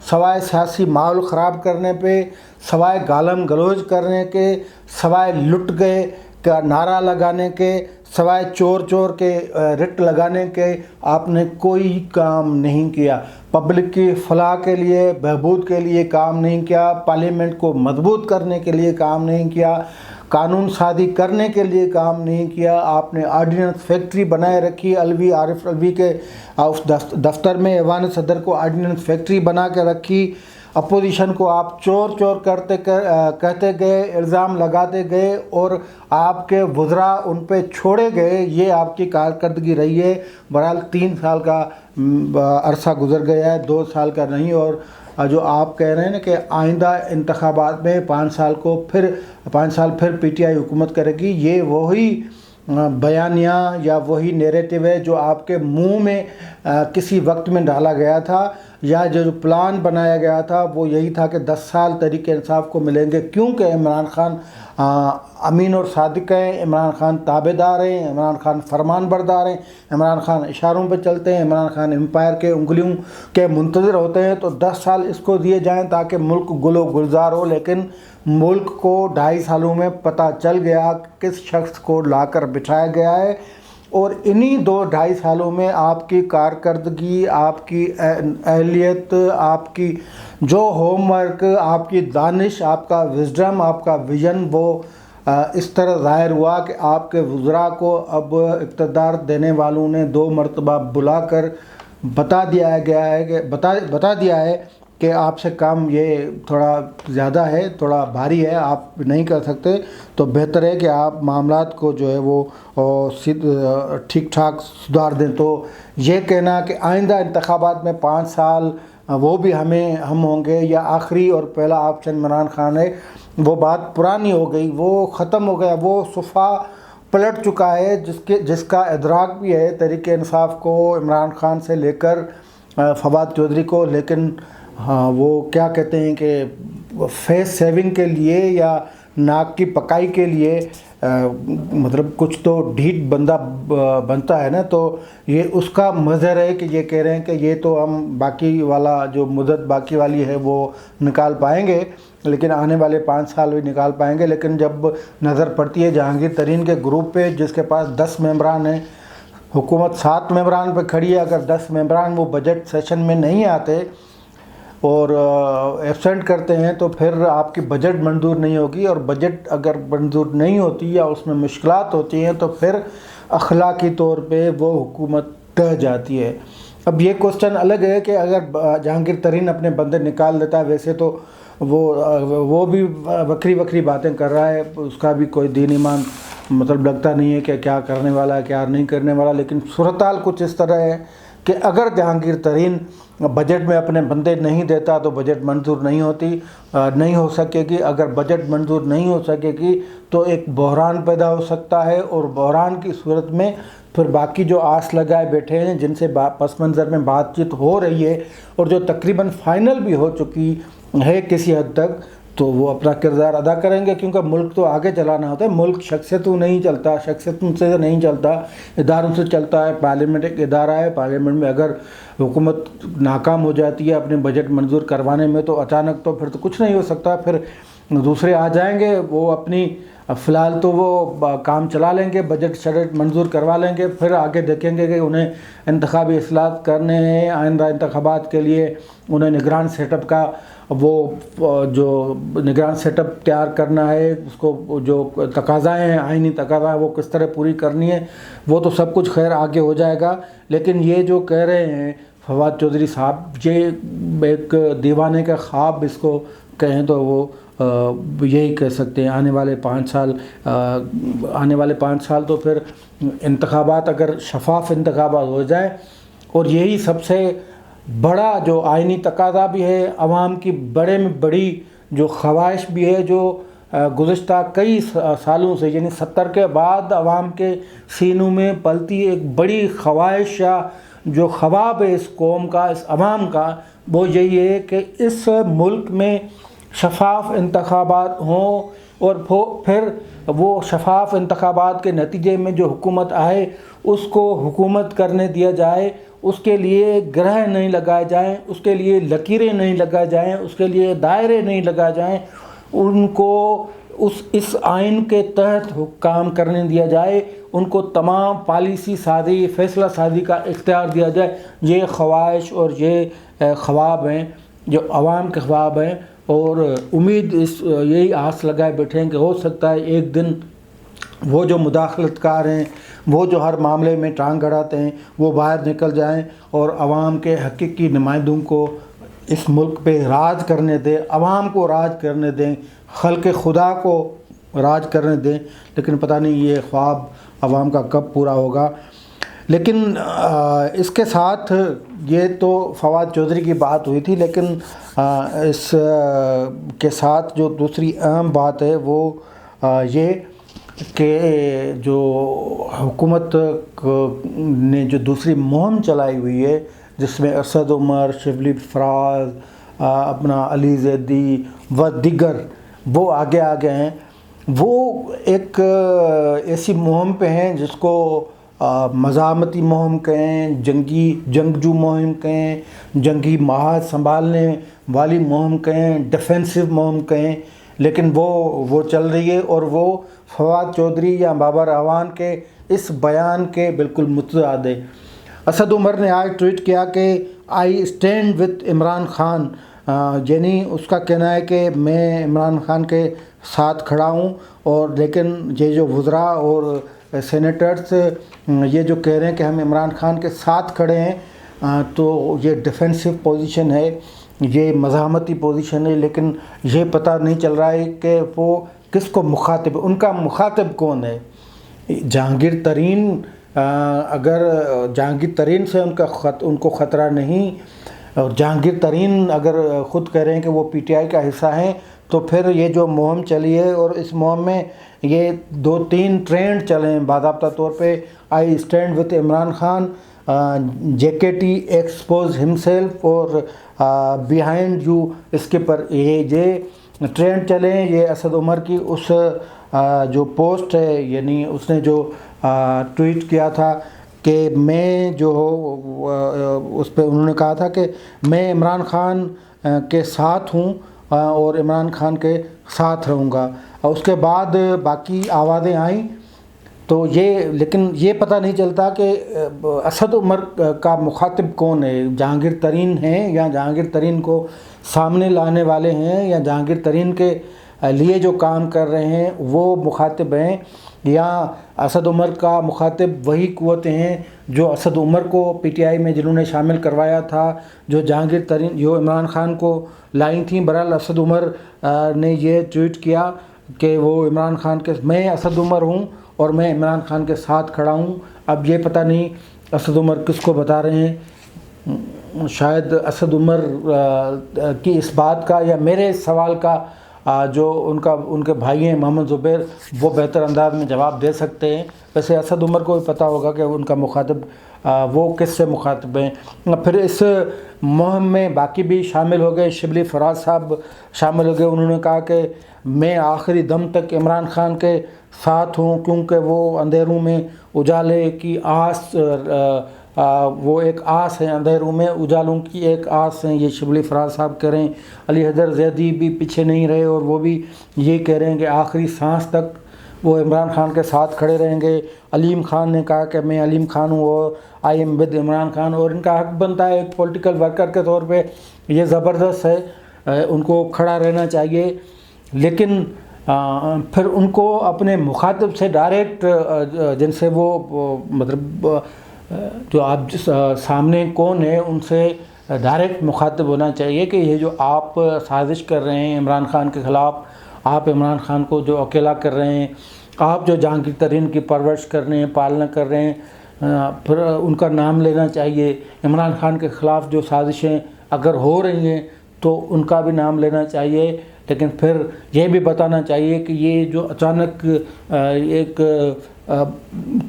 سوائے سیاسی ماحول خراب کرنے پہ، سوائے گالم گلوچ کرنے کے، سوائے لٹ گئے کا نعرہ لگانے کے، سوائے چور چور کے رٹ لگانے کے آپ نے کوئی کام نہیں کیا۔ پبلک کی فلاح کے لیے، بہبود کے لیے کام نہیں کیا، پارلیمنٹ کو مضبوط کرنے کے لیے کام نہیں کیا، قانون سازی کرنے کے لیے کام نہیں کیا۔ آپ نے آرڈیننس فیکٹری بنائے رکھی، الوی عارف الوی کے اس دفتر میں ایوان صدر کو آرڈیننس فیکٹری بنا کے رکھی۔ اپوزیشن کو آپ چور چور کہتے گئے، الزام لگاتے گئے، اور آپ کے وزراء ان پہ چھوڑے گئے۔ یہ آپ کی کارکردگی رہی ہے۔ بہرحال 3 سال کا عرصہ گزر گیا ہے، 2 سال کا نہیں۔ اور جو آپ کہہ رہے ہیں نا کہ آئندہ انتخابات میں 5 سال پھر پی ٹی آئی حکومت کرے گی، یہ وہی بیانیہ یا وہی نیریٹو ہے جو آپ کے منہ میں کسی وقت میں ڈالا گیا تھا، یا جو پلان بنایا گیا تھا وہ یہی تھا کہ 10 سال تحریک انصاف کو ملیں گے، کیونکہ عمران خان امین اور صادق ہیں، عمران خان تابع دار ہیں، عمران خان فرمان بردار ہیں، عمران خان اشاروں پہ چلتے ہیں، عمران خان امپائر کے انگلیوں کے منتظر ہوتے ہیں۔ تو 10 سال اس کو دیے جائیں تاکہ ملک گل و گلزار ہو، لیکن ملک کو 2.5 سالوں میں پتہ چل گیا کس شخص کو لا کر بٹھایا گیا ہے، اور انہی 2-2.5 سالوں میں آپ کی کارکردگی، آپ کی اہلیت، آپ کی جو ہوم ورک، آپ کی دانش، آپ کا وزڈم، آپ کا ویژن، وہ اس طرح ظاہر ہوا کہ آپ کے وزراء کو اب اقتدار دینے والوں نے 2 مرتبہ بلا کر بتا دیا ہے کہ آپ سے کام یہ تھوڑا زیادہ ہے، تھوڑا بھاری ہے، آپ نہیں کر سکتے، تو بہتر ہے کہ آپ معاملات کو جو ہے وہ ٹھیک ٹھاک سدھار دیں۔ تو یہ کہنا کہ آئندہ انتخابات میں 5 سال وہ بھی ہم ہوں گے یا آخری اور پہلا آپشن عمران خان ہے، وہ بات پرانی ہو گئی، وہ ختم ہو گیا، وہ صفحہ پلٹ چکا ہے، جس کا ادراک بھی ہے تحریک انصاف کو، عمران خان سے لے کر فواد چودھری کو۔ لیکن ہاں، وہ کیا کہتے ہیں کہ فیس سیونگ کے لیے یا ناک کی پکائی کے لیے مطلب کچھ تو ڈھیٹ بندہ بنتا ہے نا، تو یہ اس کا مظہر ہے کہ یہ کہہ رہے ہیں کہ یہ تو ہم باقی والا جو مدت باقی والی ہے وہ نکال پائیں گے، لیکن آنے والے 5 سال بھی نکال پائیں گے۔ لیکن جب نظر پڑتی ہے جہانگیر ترین کے گروپ پہ، جس کے پاس 10 ممبران ہیں، حکومت 7 ممبران پہ کھڑی ہے، اگر 10 ممبران وہ بجٹ سیشن میں نہیں آتے اور ایبسینٹ کرتے ہیں تو پھر آپ کی بجٹ منظور نہیں ہوگی، اور بجٹ اگر منظور نہیں ہوتی یا اس میں مشکلات ہوتی ہیں تو پھر اخلاقی طور پہ وہ حکومت ٹہ جاتی ہے۔ اب یہ کوسچن الگ ہے کہ اگر جہانگیر ترین اپنے بندے نکال دیتا ہے، ویسے تو وہ بھی وکری باتیں کر رہا ہے، اس کا بھی کوئی دین ایمان مطلب لگتا نہیں ہے کہ کیا کرنے والا ہے کیا نہیں کرنے والا، لیکن صورتحال کچھ اس طرح ہے کہ اگر جہانگیر ترین بجٹ میں اپنے بندے نہیں دیتا تو بجٹ منظور نہیں ہو سکے گی، اگر بجٹ منظور نہیں ہو سکے گی تو ایک بحران پیدا ہو سکتا ہے، اور بحران کی صورت میں پھر باقی جو آس لگائے بیٹھے ہیں، جن سے پس منظر میں بات چیت ہو رہی ہے اور جو تقریباً فائنل بھی ہو چکی ہے کسی حد تک، تو وہ اپنا کردار ادا کریں گے، کیونکہ ملک تو آگے چلانا ہوتا ہے۔ ملک شخصیتوں نہیں چلتا، شخصیتوں سے نہیں چلتا، اداروں سے چلتا ہے۔ پارلیمنٹ ایک ادارہ ہے، پارلیمنٹ میں اگر حکومت ناکام ہو جاتی ہے اپنے بجٹ منظور کروانے میں تو اچانک تو پھر تو کچھ نہیں ہو سکتا، پھر دوسرے آ جائیں گے، وہ اپنی فی الحال تو وہ کام چلا لیں گے، بجٹ شجٹ منظور کروا لیں گے، پھر آگے دیکھیں گے کہ انہیں انتخابی اصلاحات کرنے ہیں، آئندہ انتخابات کے لیے انہیں نگران سیٹ اپ کا جو نگران سیٹ اپ تیار کرنا ہے، اس کو جو تقاضا ہیں، آئینی تقاضا وہ کس طرح پوری کرنی ہے، وہ تو سب کچھ خیر آگے ہو جائے گا۔ لیکن یہ جو کہہ رہے ہیں فواد چودھری صاحب، یہ ایک دیوانے کا خواب اس کو کہیں تو وہ یہی کہہ سکتے ہیں۔ آنے والے 5 سال تو پھر انتخابات اگر شفاف انتخابات ہو جائے، اور یہی سب سے بڑا جو آئینی تقاضا بھی ہے، عوام کی بڑے میں بڑی جو خواہش بھی ہے، جو گزشتہ کئی سالوں سے یعنی 70 کے بعد عوام کے سینوں میں پلتی ایک بڑی خواہش یا جو خواب ہے اس قوم کا، اس عوام کا، وہ یہی ہے کہ اس ملک میں شفاف انتخابات ہوں، اور پھر وہ شفاف انتخابات کے نتیجے میں جو حکومت آئے اس کو حکومت کرنے دیا جائے، اس کے لیے گرہ نہیں لگائے جائیں، اس کے لیے لکیریں نہیں لگائے جائیں، اس کے لیے دائرے نہیں لگائے جائیں، ان کو اس آئین کے تحت کام کرنے دیا جائے، ان کو تمام پالیسی سازی، فیصلہ سازی کا اختیار دیا جائے۔ یہ خواہش اور یہ خواب ہیں جو عوام کے خواب ہیں، اور امید یہی آس لگائے بیٹھے ہیں کہ ہو سکتا ہے ایک دن وہ جو مداخلت کار ہیں، وہ جو ہر معاملے میں ٹانگ گڑاتے ہیں، وہ باہر نکل جائیں اور عوام کے حقیقی نمائندوں کو اس ملک پہ راج کرنے دیں، عوام کو راج کرنے دیں، خلق خدا کو راج کرنے دیں۔ لیکن پتہ نہیں یہ خواب عوام کا کب پورا ہوگا۔ لیکن اس کے ساتھ یہ تو فواد چودھری کی بات ہوئی تھی، لیکن اس کے ساتھ جو دوسری اہم بات ہے وہ یہ کہ جو حکومت نے جو دوسری مہم چلائی ہوئی ہے، جس میں اسد عمر، شبلی فراز، اپنا علی زیدی و دیگر وہ آگے ہیں، وہ ایک ایسی مہم پہ ہیں جس کو مزاحمتی مہم کہیں، جنگجو مہم کہیں، جنگی محاذ سنبھالنے والی مہم کہیں، ڈیفینسو مہم کہیں، لیکن وہ چل رہی ہے، اور وہ فواد چودھری یا بابر اعوان کے اس بیان کے بالکل متضاد ہے۔ اسد عمر نے آج ٹویٹ کیا کہ آئی اسٹینڈ وتھ عمران خان، یعنی اس کا کہنا ہے کہ میں عمران خان کے ساتھ کھڑا ہوں، اور لیکن یہ جو وزراء اور سینیٹرز یہ جو کہہ رہے ہیں کہ ہم عمران خان کے ساتھ کھڑے ہیں، تو یہ ڈیفینسو پوزیشن ہے، یہ مزاحمتی پوزیشن ہے، لیکن یہ پتہ نہیں چل رہا ہے کہ وہ کس کو مخاطب، ان کا مخاطب کون ہے۔ جہانگیر ترین، اگر جہانگیر ترین سے ان کو خطرہ نہیں، اور جہانگیر ترین اگر خود کہہ رہے ہیں کہ وہ پی ٹی آئی کا حصہ ہیں، تو پھر یہ جو مہم چلی ہے، اور اس مہم میں یہ 2-3 ٹرینڈ چلے ہیں باضابطہ طور پہ، I stand with Imran Khan, J K T expose himself, اور بیہائنڈ یو، اس کے پر یہ ٹرینڈ چلے ہیں۔ یہ اسد عمر کی اس جو پوسٹ ہے، یعنی اس نے جو ٹویٹ کیا تھا کہ میں جو اس پہ انہوں نے کہا تھا کہ میں عمران خان کے ساتھ ہوں اور عمران خان کے ساتھ رہوں گا، اور اس کے بعد باقی آوازیں آئیں، تو لیکن یہ پتہ نہیں چلتا کہ اسد عمر کا مخاطب کون ہے، جہانگیر ترین ہیں، یا جہانگیر ترین کو سامنے لانے والے ہیں، یا جہانگیر ترین کے لیے جو کام کر رہے ہیں وہ مخاطب ہیں، یا اسد عمر کا مخاطب وہی قوتیں ہیں جو اسد عمر کو پی ٹی آئی میں جنہوں نے شامل کروایا تھا، جو جہانگیر ترین جو عمران خان کو لائی تھیں۔ بہرحال اسد عمر نے یہ ٹویٹ کیا کہ وہ عمران خان کے، میں اسد عمر ہوں اور میں عمران خان کے ساتھ کھڑا ہوں۔ اب یہ پتہ نہیں اسد عمر کس کو بتا رہے ہیں، شاید اسد عمر کی اس بات کا یا میرے اس سوال کا جو ان کے بھائی ہیں محمد زبیر، وہ بہتر انداز میں جواب دے سکتے ہیں۔ ویسے اسد عمر کو بھی پتہ ہوگا کہ ان کا مخاطب وہ کس سے مخاطب ہیں۔ پھر اس مہم میں باقی بھی شامل ہو گئے، شبلی فراز صاحب شامل ہو گئے، انہوں نے کہا کہ میں آخری دم تک عمران خان کے ساتھ ہوں، کیونکہ وہ اندھیروں میں اجالے کی آس، وہ ایک آس ہے، اندھیروں میں اجالوں کی ایک آس ہیں، یہ شبلی فراز صاحب کہہ رہے ہیں۔ علی حیدر زیدی بھی پیچھے نہیں رہے، اور وہ بھی یہ کہہ رہے ہیں کہ آخری سانس تک وہ عمران خان کے ساتھ کھڑے رہیں گے۔ علیم خان نے کہا کہ میں علیم خان ہوں اور I am with Imran Khan, اور ان کا حق بنتا ہے ایک پولیٹیکل ورکر کے طور پہ، یہ زبردست ہے، ان کو کھڑا رہنا چاہیے۔ لیکن پھر ان کو اپنے مخاطب سے ڈائریکٹ، جن سے وہ مطلب جو آپ سامنے کون ہے ان سے ڈائریکٹ مخاطب ہونا چاہیے کہ یہ جو آپ سازش کر رہے ہیں عمران خان کے خلاف، آپ عمران خان کو جو اکیلا کر رہے ہیں، آپ جو جہانگیر ترین کی پرورش کر رہے ہیں، پالنا کر رہے ہیں، پھر ان کا نام لینا چاہیے۔ عمران خان کے خلاف جو سازشیں اگر ہو رہی ہیں تو ان کا بھی نام لینا چاہیے، لیکن پھر یہ بھی بتانا چاہیے کہ یہ جو اچانک ایک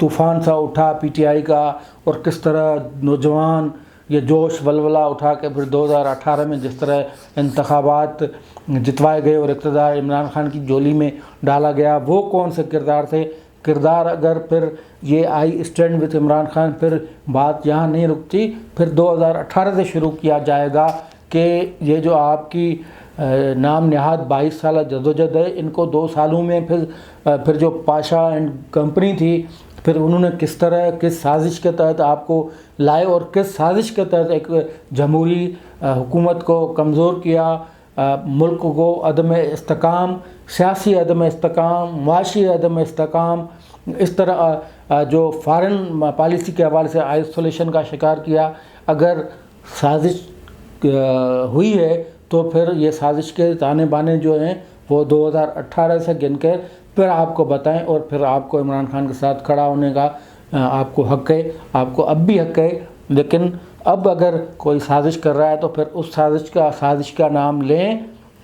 طوفان سا اٹھا پی ٹی آئی کا، اور کس طرح نوجوان یہ جوش ولولہ اٹھا کے پھر 2018 میں جس طرح انتخابات جتوائے گئے اور اقتدار عمران خان کی جولی میں ڈالا گیا، وہ کون سے کردار تھے کردار اگر پھر یہ آئی اسٹینڈ وتھ عمران خان، پھر بات یہاں نہیں رکتی، پھر 2018 سے شروع کیا جائے گا کہ یہ جو آپ کی نام نہاد 22 سالہ جدوجہد ہے، ان کو 2 سالوں میں پھر جو پاشا اینڈ کمپنی تھی، پھر انہوں نے کس طرح کس سازش کے تحت آپ کو لائے اور کس سازش کے تحت ایک جمہوری حکومت کو کمزور کیا، ملک کو عدم استحکام، سیاسی عدم استحکام، معاشی عدم استحکام، اس طرح جو فارن پالیسی کے حوالے سے آئسولیشن کا شکار کیا۔ اگر سازش ہوئی ہے تو پھر یہ سازش کے تانے بانے جو ہیں وہ 2018 سے گن کے پھر آپ کو بتائیں، اور پھر آپ کو عمران خان کے ساتھ کھڑا ہونے کا آپ کو حق ہے، آپ کو اب بھی حق ہے۔ لیکن اب اگر کوئی سازش کر رہا ہے تو پھر اس سازش کا نام لیں،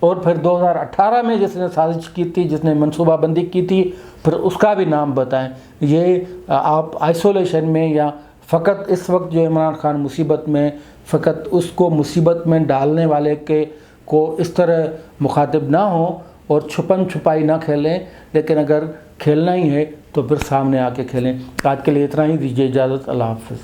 اور پھر 2018 میں جس نے سازش کی تھی، جس نے منصوبہ بندی کی تھی، پھر اس کا بھی نام بتائیں۔ یہ آپ آئسولیشن میں یا فقط اس وقت جو عمران خان مصیبت میں، فقط اس کو مصیبت میں ڈالنے والے کو اس طرح مخاطب نہ ہوں اور چھپن چھپائی نہ کھیلیں، لیکن اگر کھیلنا ہی ہے تو پھر سامنے آ کے کھیلیں۔ آج کے لیے اتنا ہی، دیجیے اجازت، اللہ حافظ۔